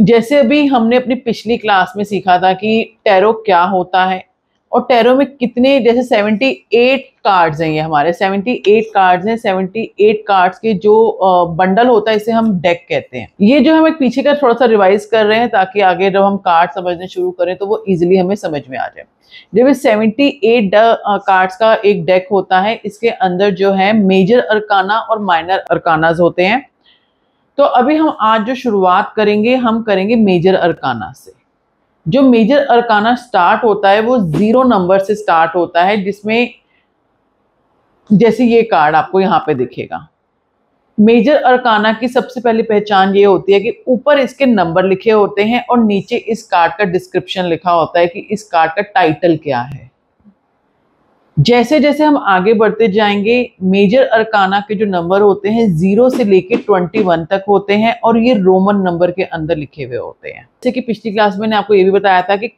जैसे अभी हमने अपनी पिछली क्लास में सीखा था कि टैरो क्या होता है और टैरो में कितने, जैसे 78 कार्ड्स हैं, ये हमारे 78 कार्ड्स हैं। 78 कार्ड्स के जो बंडल होता है इसे हम डेक कहते हैं। ये जो हम एक पीछे का थोड़ा सा रिवाइज कर रहे हैं ताकि आगे जब हम कार्ड समझने शुरू करें तो वो इजीली हमें समझ में आ जाए। जब इस 78 कार्ड्स का एक डेक होता है, इसके अंदर जो है मेजर अरकाना और माइनर अरकानाज होते हैं। तो अभी हम आज जो शुरुआत करेंगे हम करेंगे मेजर अरकाना से। जो मेजर अरकाना स्टार्ट होता है वो 0 नंबर से स्टार्ट होता है, जिसमें जैसे ये कार्ड आपको यहाँ पे दिखेगा। मेजर अरकाना की सबसे पहली पहचान ये होती है कि ऊपर इसके नंबर लिखे होते हैं और नीचे इस कार्ड का डिस्क्रिप्शन लिखा होता है कि इस कार्ड का टाइटल क्या है। जैसे जैसे हम आगे बढ़ते जाएंगे, मेजर अरकाना के जो नंबर होते हैं 0 से लेके 21 तक होते हैं और ये रोमन नंबर के अंदर लिखे हुए होते हैं। जैसे कि पिछली क्लास में मैंने आपको ये भी बताया था कि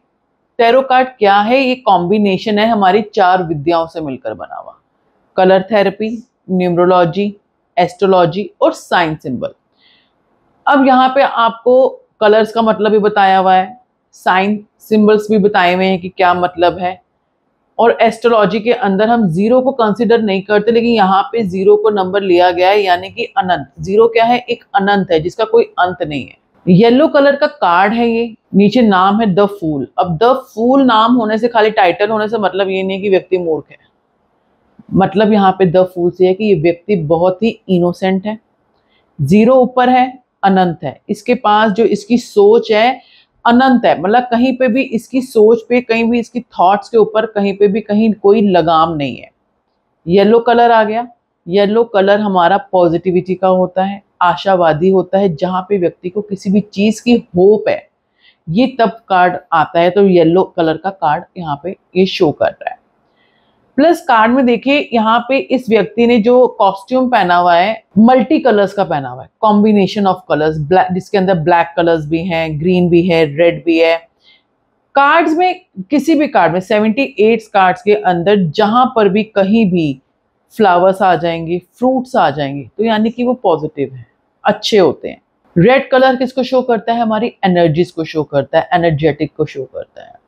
टैरो कार्ड क्या है। ये कॉम्बिनेशन है हमारी 4 विद्याओं से मिलकर बना हुआ, कलर थेरेपी, न्यूमरोलॉजी, एस्ट्रोलॉजी और साइन सिंबल। अब यहाँ पे आपको कलर्स का मतलब भी बताया हुआ है, साइन सिंबल्स भी बताए हुए हैं कि क्या मतलब है। और एस्ट्रोलॉजी के अंदर हम 0 को कंसीडर नहीं करते, लेकिन यहाँ पे 0 को नंबर लिया गया है, यानी कि अनंत। 0 क्या है? एक अनंत है जिसका कोई अंत नहीं है। येलो कलर का कार्ड है ये, नीचे नाम है द फूल। अब द फूल नाम होने से, खाली टाइटल होने से मतलब ये नहीं कि व्यक्ति मूर्ख है। मतलब यहाँ पे द फूल से है कि ये व्यक्ति बहुत ही इनोसेंट है। 0 ऊपर है, अनंत है। इसके पास जो इसकी सोच है अनंत है, मतलब कहीं पे भी इसकी सोच पे, कहीं भी इसकी थॉट्स के ऊपर कहीं पे भी कहीं कोई लगाम नहीं है। येलो कलर आ गया। येलो कलर हमारा पॉजिटिविटी का होता है, आशावादी होता है। जहां पे व्यक्ति को किसी भी चीज की होप है, ये तब कार्ड आता है। तो येलो कलर का कार्ड यहाँ पे ये शो कर रहा है। प्लस कार्ड में देखिए यहाँ पे इस व्यक्ति ने जो कॉस्ट्यूम पहना हुआ है मल्टी कलर्स का पहना हुआ है, कॉम्बिनेशन ऑफ कलर्स, जिसके अंदर ब्लैक कलर्स भी हैं, ग्रीन भी है, रेड भी है। कार्ड्स में, किसी भी कार्ड में 78 कार्ड्स के अंदर जहां पर भी कहीं भी फ्लावर्स आ जाएंगे, फ्रूट्स आ जाएंगे, तो यानी कि वो पॉजिटिव है, अच्छे होते हैं। रेड कलर किसको शो करता है? हमारी एनर्जीज को शो करता है, एनर्जेटिक को शो करता है।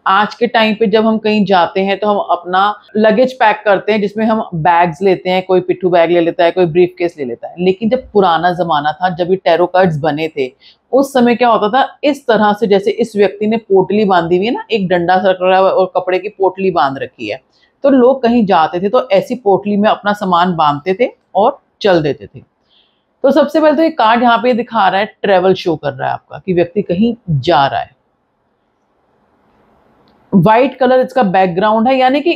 आज के टाइम पे जब हम कहीं जाते हैं तो हम अपना लगेज पैक करते हैं, जिसमें हम बैग्स लेते हैं, कोई पिट्ठू बैग ले लेता है, कोई ब्रीफ केस ले लेता है। लेकिन जब पुराना जमाना था, जब ये टैरो कार्ड्स बने थे, उस समय क्या होता था, इस तरह से जैसे इस व्यक्ति ने पोटली बांधी हुई है ना, एक डंडा सा रखा है और कपड़े की पोटली बांध रखी है, तो लोग कहीं जाते थे तो ऐसी पोटली में अपना सामान बांधते थे और चल देते थे। तो सबसे पहले तो ये कार्ड यहाँ पे दिखा रहा है, ट्रेवल शो कर रहा है आपका कि व्यक्ति कहीं जा रहा है। व्हाइट कलर इसका बैकग्राउंड है, यानी कि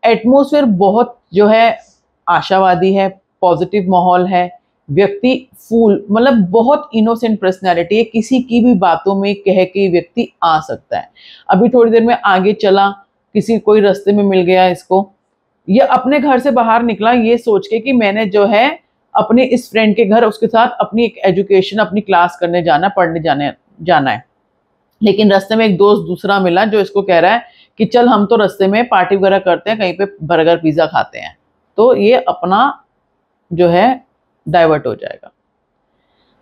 एटमॉस्फेयर बहुत जो है आशावादी है, पॉजिटिव माहौल है। व्यक्ति फूल, मतलब बहुत इनोसेंट पर्सनैलिटी है, किसी की भी बातों में कह के व्यक्ति आ सकता है। अभी थोड़ी देर में आगे चला, किसी कोई रास्ते में मिल गया इसको, ये अपने घर से बाहर निकला ये सोच के कि मैंने जो है अपने इस फ्रेंड के घर उसके साथ अपनी एक एजुकेशन, अपनी क्लास करने जाना, पढ़ने जाना है। लेकिन रास्ते में एक दोस्त दूसरा मिला जो इसको कह रहा है कि चल हम तो रास्ते में पार्टी वगैरह करते हैं, कहीं पे बर्गर पिज्जा खाते हैं। तो ये अपना जो है डाइवर्ट हो जाएगा।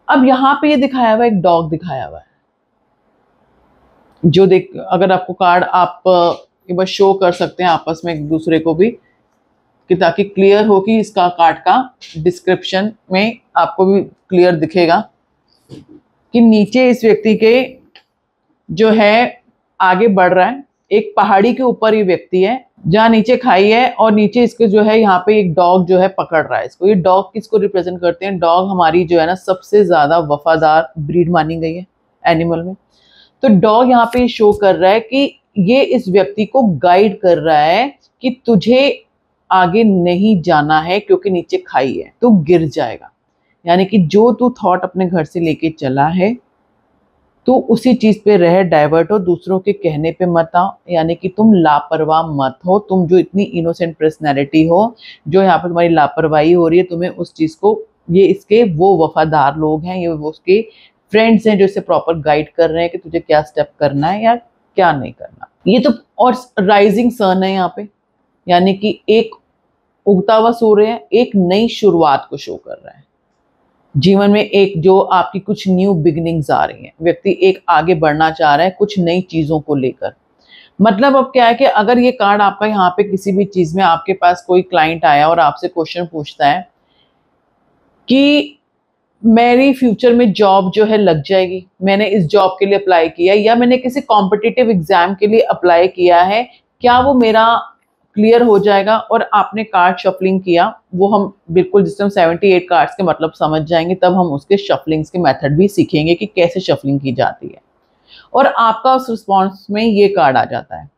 अब यहाँ पे ये दिखाया हुआ, एक डॉग दिखाया हुआ है, जो देख, अगर आपको कार्ड आप एक बार शो कर सकते हैं आपस में एक दूसरे को भी, कि ताकि क्लियर हो कि इसका कार्ड का डिस्क्रिप्शन में आपको भी क्लियर दिखेगा कि नीचे इस व्यक्ति के जो है आगे बढ़ रहा है। एक पहाड़ी के ऊपर ये व्यक्ति है जहाँ नीचे खाई है और नीचे इसके जो है यहाँ पे एक डॉग जो है पकड़ रहा है इसको। ये डॉग किसको रिप्रेजेंट करते हैं? डॉग हमारी जो है ना सबसे ज्यादा वफादार ब्रीड मानी गई है एनिमल में। तो डॉग यहाँ पे शो कर रहा है कि ये इस व्यक्ति को गाइड कर रहा है कि तुझे आगे नहीं जाना है क्योंकि नीचे खाई है, तू गिर जाएगा। यानी कि जो तू थॉट अपने घर से लेके चला है तो उसी चीज पे रह, डाइवर्ट हो, दूसरों के कहने पे मत आओ। यानी कि तुम लापरवाह मत हो। तुम जो इतनी इनोसेंट पर्सनैलिटी हो, जो यहाँ पे तुम्हारी लापरवाही हो रही है, तुम्हें उस चीज को, ये इसके वो वफादार लोग हैं, ये वो उसके फ्रेंड्स हैं जो इसे प्रॉपर गाइड कर रहे हैं कि तुझे क्या स्टेप करना है या क्या नहीं करना। ये तो, और राइजिंग सन है यहाँ पे, यानी कि एक उगता हुआ सूर्य है, एक नई शुरुआत को शो कर रहा है। जीवन में एक जो आपकी कुछ न्यू बिगिनिंग्स आ रही हैं, व्यक्ति एक आगे बढ़ना चाह रहा है कुछ नई चीजों को लेकर। मतलब अब क्या है कि अगर ये कार्ड आपका यहाँ पे किसी भी चीज में, आपके पास कोई क्लाइंट आया और आपसे क्वेश्चन पूछता है कि मेरी फ्यूचर में जॉब जो है लग जाएगी, मैंने इस जॉब के लिए अप्लाई किया या मैंने किसी कॉम्पिटिटिव एग्जाम के लिए अप्लाई किया है, क्या वो मेरा क्लियर हो जाएगा? और आपने कार्ड शफलिंग किया, वो हम बिल्कुल जिस टाइम 78 कार्ड्स के मतलब समझ जाएंगे तब हम उसके शफलिंग्स के मेथड भी सीखेंगे कि कैसे शफलिंग की जाती है। और आपका उस रिस्पॉन्स में ये कार्ड आ जाता है,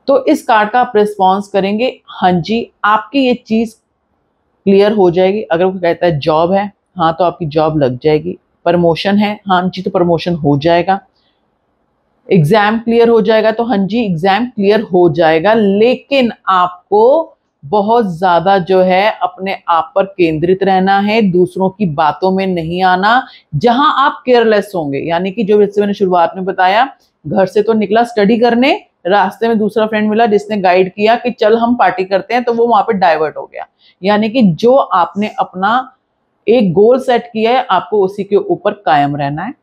तो इस कार्ड का आप रिस्पॉन्स करेंगे हाँ जी, आपकी ये चीज क्लियर हो जाएगी। अगर वो कहता है जॉब है, हाँ तो आपकी जॉब लग जाएगी। प्रमोशन है, हाँ जी तो प्रमोशन हो जाएगा। एग्जाम क्लियर हो जाएगा, तो हाँ जी एग्जाम क्लियर हो जाएगा। लेकिन आपको बहुत ज्यादा जो है अपने आप पर केंद्रित रहना है, दूसरों की बातों में नहीं आना। जहां आप केयरलेस होंगे, यानी कि जो जैसे मैंने शुरुआत में बताया, घर से तो निकला स्टडी करने, रास्ते में दूसरा फ्रेंड मिला जिसने गाइड किया कि चल हम पार्टी करते हैं, तो वो वहां पे डाइवर्ट हो गया। यानी कि जो आपने अपना एक गोल सेट किया है, आपको उसी के ऊपर कायम रहना है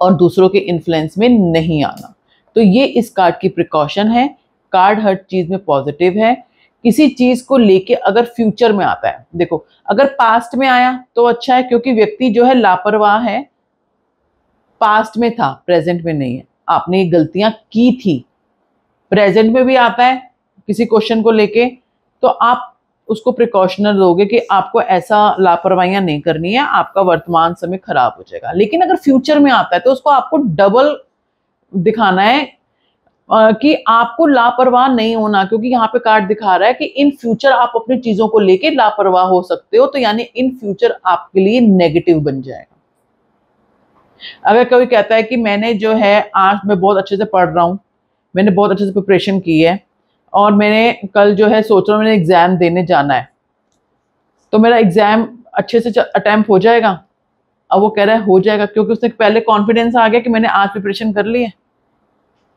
और दूसरों के इन्फ्लुएंस में नहीं आना। तो ये इस कार्ड की प्रिकॉशन है। कार्ड हर चीज में पॉजिटिव है। किसी चीज को लेके अगर फ्यूचर में आता है, देखो अगर पास्ट में आया तो अच्छा है, क्योंकि व्यक्ति जो है लापरवाह है, पास्ट में था प्रेजेंट में नहीं है, आपने ये गलतियां की थी। प्रेजेंट में भी आता है किसी क्वेश्चन को लेके, तो आप उसको प्रिकॉशनर दोगे कि आपको ऐसा लापरवाहियां नहीं करनी है, आपका वर्तमान समय खराब हो जाएगा। लेकिन अगर फ्यूचर में आता है तो उसको आपको डबल दिखाना है कि आपको लापरवाह नहीं होना, क्योंकि यहाँ पे कार्ड दिखा रहा है कि इन फ्यूचर आप अपनी चीजों को लेके लापरवाह हो सकते हो, तो यानी इन फ्यूचर आपके लिए नेगेटिव बन जाएगा। अगर कोई कहता है कि मैंने जो है आज मैं बहुत अच्छे से पढ़ रहा हूँ, मैंने बहुत अच्छे से प्रिपरेशन की है और मैंने कल जो है सोच रहा हूँ मैंने एग्जाम देने जाना है, तो मेरा एग्जाम अच्छे से अटेम्प्ट हो जाएगा। अब वो कह रहा है हो जाएगा, क्योंकि उसने पहले कॉन्फिडेंस आ गया कि मैंने आज प्रिपरेशन कर ली है,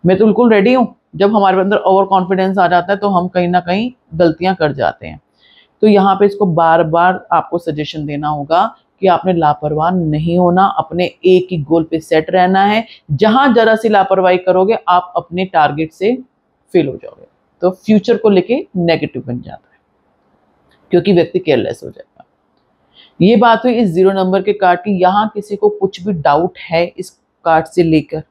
मैं तो बिल्कुल रेडी हूँ। जब हमारे अंदर ओवर कॉन्फिडेंस आ जाता है तो हम कहीं ना कहीं गलतियां कर जाते हैं। तो यहाँ पे इसको बार बार आपको सजेशन देना होगा कि आपने लापरवाह नहीं होना, अपने एक ही गोल पे सेट रहना है। जहां जरा सी लापरवाही करोगे आप अपने टारगेट से फेल हो जाओगे, तो फ्यूचर को लेके नेगेटिव बन जाता है, क्योंकि व्यक्ति केयरलेस हो जाएगा। ये बात हुई इस 0 नंबर के कार्ड की। यहाँ किसी को कुछ भी डाउट है इस कार्ड से लेकर?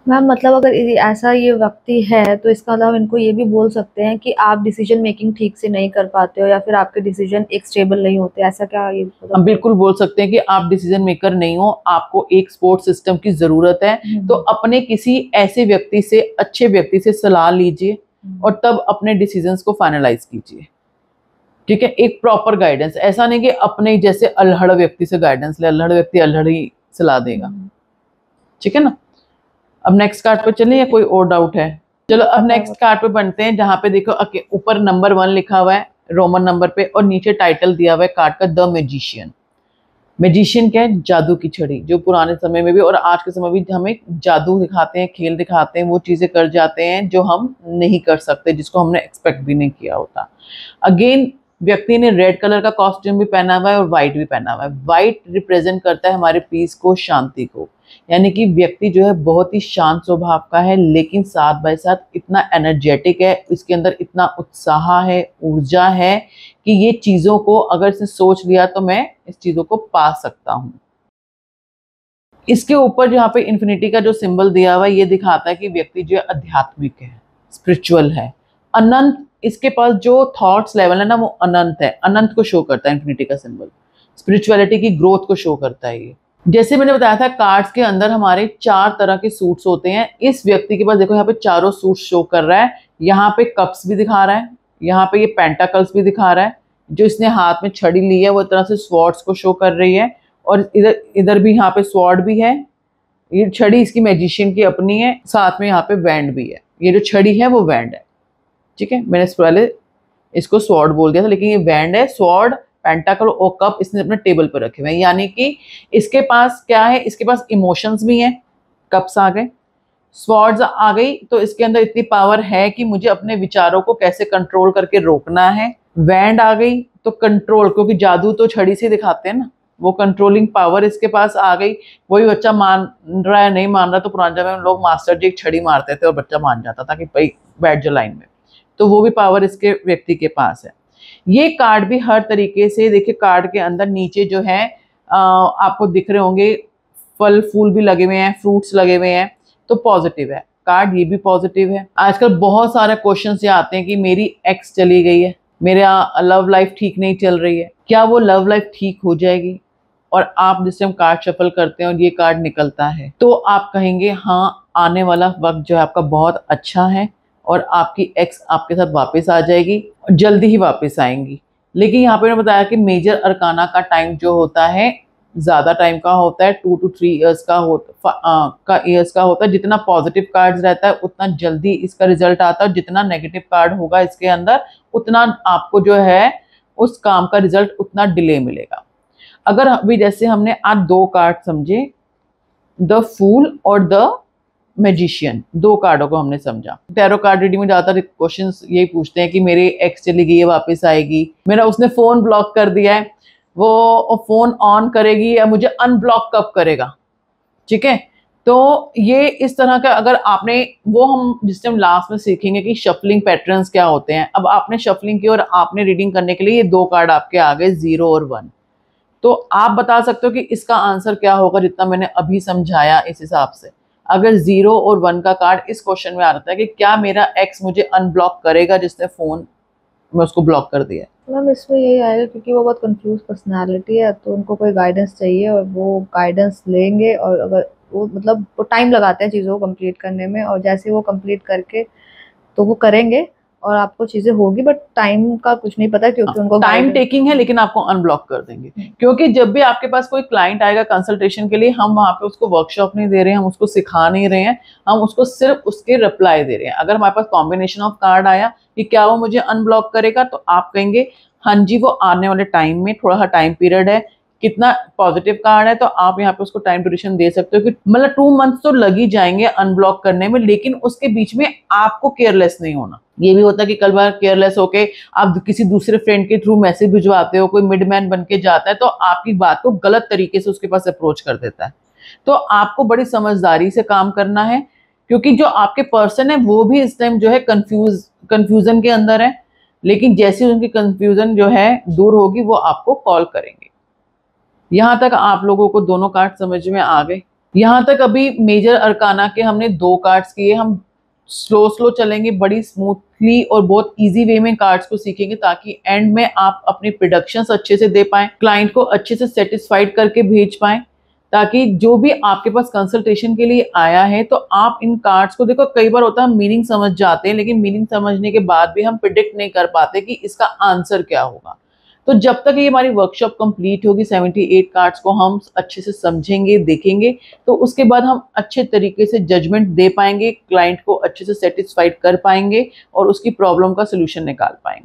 मैम मतलब अगर ऐसा ये व्यक्ति है तो इसका मतलब इनको ये भी बोल सकते हैं कि आप डिसीजन मेकिंग ठीक से नहीं कर पाते हो या फिर आपके डिसीजन एक स्टेबल नहीं होते, ऐसा क्या ये मतलब? हम बिल्कुल बोल सकते हैं कि आप डिसीजन मेकर नहीं हो, आपको एक सपोर्ट सिस्टम की जरूरत है। तो अपने किसी ऐसे व्यक्ति से, अच्छे व्यक्ति से सलाह लीजिए और तब अपने डिसीजंस को फाइनलाइज कीजिए। ठीक है, एक प्रॉपर गाइडेंस, ऐसा नहीं कि अपने जैसे अल्हड़ व्यक्ति से गाइडेंस ले, अल्हड़ व्यक्ति अल्हड़ ही सलाह देगा। ठीक है ना। अब नेक्स्ट कार्ड पे चलिए, या कोई और डाउट है? चलो अब नेक्स्ट कार्ड पे बनते हैं, जहां पे देखो ऊपर नंबर 1 लिखा हुआ है रोमन नंबर पे और नीचे टाइटल दिया हुआ है कार्ड का, द मैजिशियन। मैजिशियन क्या है? जादू की छड़ी, जो पुराने समय में भी और आज के समय में भी हमें जादू दिखाते हैं, खेल दिखाते हैं, वो चीजें कर जाते हैं जो हम नहीं कर सकते, जिसको हमने एक्सपेक्ट भी नहीं किया होता। अगेन व्यक्ति ने रेड कलर का कॉस्ट्यूम भी पहना हुआ है और व्हाइट भी पहना हुआ है। व्हाइट रिप्रेजेंट करता है हमारे पीस को, शांति को, यानी कि व्यक्ति जो है बहुत ही शांत स्वभाव का है, लेकिन साथ बाय साथ इतना एनर्जेटिक है, इसके अंदर इतना उत्साह है, ऊर्जा है कि ये चीजों को अगर इसने सोच लिया तो मैं इस चीजों को पा सकता हूँ। इसके ऊपर यहाँ पे इन्फिनिटी का जो सिंबल दिया हुआ है, ये दिखाता है कि व्यक्ति जो है आध्यात्मिक है, स्पिरिचुअल है, अनंत, इसके पास जो थॉट्स लेवल है ना वो अनंत है, अनंत को शो करता है इन्फिनिटी का सिंबल, स्पिरिचुअलिटी की ग्रोथ को शो करता है ये। जैसे मैंने बताया था कार्ड्स के अंदर हमारे 4 तरह के सूट्स होते हैं। इस व्यक्ति के पास देखो यहाँ पे चारों सूट शो कर रहा है, यहाँ पे कप्स भी दिखा रहा है, यहाँ पे ये पेंटाकल्स भी दिखा रहा है, जो इसने हाथ में छड़ी ली है वो एक तरह से स्वॉर्ड्स को शो कर रही है, और इधर भी यहाँ पे स्वॉर्ड भी है। ये छड़ी इसकी मैजिशियन की अपनी है, साथ में यहाँ पे वैंड भी है, ये जो छड़ी है वो वैंड है। ठीक है, मैंने पहले इसको स्वॉर्ड बोल दिया था, लेकिन ये वैंड है। स्वॉर्ड, पेंटाकल और कप इसने अपने टेबल पर रखे हुए हैं, यानी कि इसके पास क्या है, इसके पास इमोशंस भी हैं। कप्स आ गए, स्वॉर्ड्स आ गई, तो इसके अंदर इतनी पावर है कि मुझे अपने विचारों को कैसे कंट्रोल करके रोकना है। वैंड आ गई तो कंट्रोल, क्योंकि जादू तो छड़ी से दिखाते हैं ना, वो कंट्रोलिंग पावर इसके पास आ गई। वही बच्चा मान रहा है नहीं मान रहा, तो पुराने जमाने में लोग मास्टर जी एक छड़ी मारते थे और बच्चा मान जाता था कि भाई बैठ जाओ लाइन में। तो वो भी पावर इसके व्यक्ति के पास है। ये कार्ड भी हर तरीके से देखिए, कार्ड के अंदर नीचे जो है आपको दिख रहे होंगे फल फूल भी लगे हुए हैं, फ्रूट्स लगे हुए हैं, तो पॉजिटिव है कार्ड, ये भी पॉजिटिव है। आजकल बहुत सारे क्वेश्चन ये आते हैं कि मेरी एक्स चली गई है, मेरा लव लाइफ ठीक नहीं चल रही है, क्या वो लव लाइफ ठीक हो जाएगी? और आप जिससे हम कार्ड शफल करते हैं और ये कार्ड निकलता है तो आप कहेंगे हाँ, आने वाला वक्त जो है आपका बहुत अच्छा है और आपकी एक्स आपके साथ वापस आ जाएगी, जल्दी ही वापस आएंगी। लेकिन यहाँ पे मैंने बताया कि मेजर अरकाना का टाइम जो होता है ज़्यादा टाइम का होता है, 2 to 3 ईयर्स का होता है। जितना पॉजिटिव कार्ड्स रहता है उतना जल्दी इसका रिजल्ट आता है, जितना नेगेटिव कार्ड होगा इसके अंदर उतना आपको जो है उस काम का रिजल्ट उतना डिले मिलेगा। अगर अभी जैसे हमने आज 2 कार्ड समझे, द फूल और द मैजिशियन, 2 कार्डों को हमने समझा। टैरो कार्ड रीडिंग में ज़्यादातर क्वेश्चंस यही पूछते हैं कि मेरी एक्स चली गई है वापस आएगी, मेरा उसने फ़ोन ब्लॉक कर दिया है, वो फ़ोन ऑन करेगी या मुझे अनब्लॉक कब करेगा। ठीक है, तो ये इस तरह का अगर आपने वो हम जिस टाइम लास्ट में सीखेंगे कि शफलिंग पैटर्न्स क्या होते हैं। अब आपने शफलिंग की और आपने रीडिंग करने के लिए ये 2 कार्ड आपके आ गए 0 और 1, तो आप बता सकते हो कि इसका आंसर क्या होगा जितना मैंने अभी समझाया इस हिसाब से। अगर 0 और 1 का कार्ड इस क्वेश्चन में आ रहा है कि क्या मेरा एक्स मुझे अनब्लॉक करेगा जिसने फ़ोन में उसको ब्लॉक कर दिया है। मैम इसमें यही आएगा क्योंकि वो बहुत कंफ्यूज पर्सनालिटी है, तो उनको कोई गाइडेंस चाहिए और वो गाइडेंस लेंगे। और अगर वो मतलब वो टाइम लगाते हैं चीज़ों को कंप्लीट करने में, और जैसे वो कंप्लीट करके तो वो करेंगे और आपको चीज़ें होगी, बट टाइम का कुछ नहीं पता क्योंकि उनको टाइम टेकिंग है, लेकिन आपको अनब्लॉक कर देंगे। क्योंकि जब भी आपके पास कोई क्लाइंट आएगा कंसल्टेशन के लिए, हम वहाँ पे उसको वर्कशॉप नहीं दे रहे हैं, हम उसको सिखा नहीं रहे हैं, हम उसको सिर्फ उसके रिप्लाई दे रहे हैं। अगर हमारे पास कॉम्बिनेशन ऑफ कार्ड आया कि क्या वो मुझे अनब्लॉक करेगा, तो आप कहेंगे हाँ जी, वो आने वाले टाइम में थोड़ा सा टाइम पीरियड है। कितना पॉजिटिव कार्ड है तो आप यहाँ पे उसको टाइम ड्यूरेशन दे सकते हो कि मतलब 2 मंथ तो लग ही जाएंगे अनब्लॉक करने में, लेकिन उसके बीच में आपको केयरलेस नहीं होना। ये भी होता है कि कल बार केयरलेस होके आप किसी दूसरे फ्रेंड के थ्रू मैसेज भिजवाते हो, कोई मिडमैन बन के जाता है तो आपकी बात को गलत तरीके से उसके पास अप्रोच कर देता है। तो आपको बड़ी समझदारी से काम करना है, क्योंकि जो आपके पर्सन है वो भी इस टाइम जो है कंफ्यूजन के अंदर है, लेकिन जैसे उनकी कंफ्यूजन जो है दूर होगी वो आपको कॉल करेंगे। यहाँ तक आप लोगों को दोनों कार्ड समझ में आ गए। यहाँ तक अभी मेजर अरकाना के हमने 2 कार्ड्स किए। हम स्लो चलेंगे, बड़ी स्मूथली और बहुत इजी वे में कार्ड्स को सीखेंगे, ताकि एंड में आप अपनी प्रोडक्शंस अच्छे से दे पाएं, क्लाइंट को अच्छे से सेटिस्फाइड करके भेज पाएं, ताकि जो भी आपके पास कंसल्टेशन के लिए आया है तो आप इन कार्ड्स को देखो। कई बार होता है हम मीनिंग समझ जाते हैं, लेकिन मीनिंग समझने के बाद भी हम प्रिडिक्ट नहीं कर पाते कि इसका आंसर क्या होगा। तो जब तक ये हमारी वर्कशॉप कंप्लीट होगी, 78 कार्ड्स को हम अच्छे से समझेंगे, देखेंगे, तो उसके बाद हम अच्छे तरीके से जजमेंट दे पाएंगे, क्लाइंट को अच्छे से सेटिस्फाइड कर पाएंगे और उसकी प्रॉब्लम का सोल्यूशन निकाल पाएंगे।